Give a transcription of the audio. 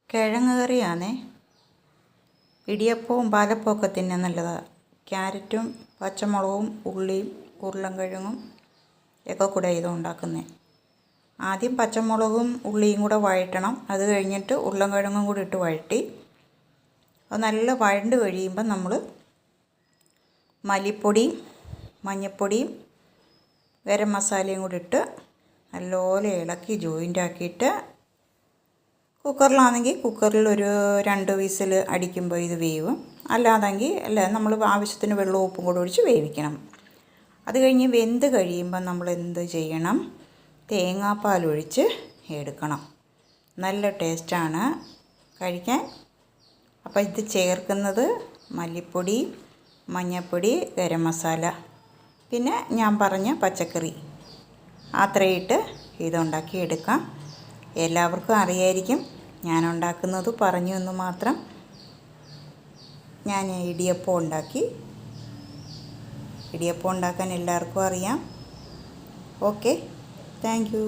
കിഴങ്ങ് കറിയാണേ. ഇടിയപ്പവും പാലപ്പവും ഒക്കെ തിന്നാൻ നല്ലതാണ്. ക്യാരറ്റും പച്ചമുളകും ഉള്ളിയും ഉരുളൻകിഴങ്ങും ഒക്കെ കൂടെ ഇത് ഉണ്ടാക്കുന്നത്. ആദ്യം പച്ചമുളകും ഉള്ളിയും കൂടെ വഴറ്റണം. അത് കഴിഞ്ഞിട്ട് ഉരുളൻകിഴങ്ങും കൂടി ഇട്ട് വഴറ്റി അത് നല്ല വഴണ്ട് കഴിയുമ്പം നമ്മൾ മല്ലിപ്പൊടിയും മഞ്ഞൾപ്പൊടിയും ഗരം മസാലയും കൂടി ഇട്ട് നല്ലപോലെ ഇളക്കി ജോയിൻ്റ് ആക്കിയിട്ട് കുക്കറിലാണെങ്കിൽ കുക്കറിൽ ഒരു 2 വിസിൽ അടിക്കുമ്പോൾ ഇത് വേവും. അല്ല നമ്മൾ ആവശ്യത്തിന് വെള്ളവും ഉപ്പും കൂടെ ഒഴിച്ച് വേവിക്കണം. അത് കഴിഞ്ഞ് വെന്ത് കഴിയുമ്പോൾ നമ്മൾ എന്ത് ചെയ്യണം? തേങ്ങാപ്പാലൊഴിച്ച് എടുക്കണം. നല്ല ടേസ്റ്റാണ് കഴിക്കാൻ. അപ്പോൾ ഇത് ചേർക്കുന്നത് മല്ലിപ്പൊടി, മഞ്ഞൾപ്പൊടി, ഗരം മസാല, പിന്നെ ഞാൻ പറഞ്ഞ പച്ചക്കറി അത്രയിട്ട് ഇതുണ്ടാക്കി എടുക്കാം. എല്ലാവർക്കും അറിയായിരിക്കും. ഞാൻ ഉണ്ടാക്കുന്നത് പറഞ്ഞു എന്ന് മാത്രം. ഞാൻ ഇടിയപ്പം ഉണ്ടാക്കി. ഇടിയപ്പം ഉണ്ടാക്കാൻ എല്ലാവർക്കും അറിയാം. Okay, thank you.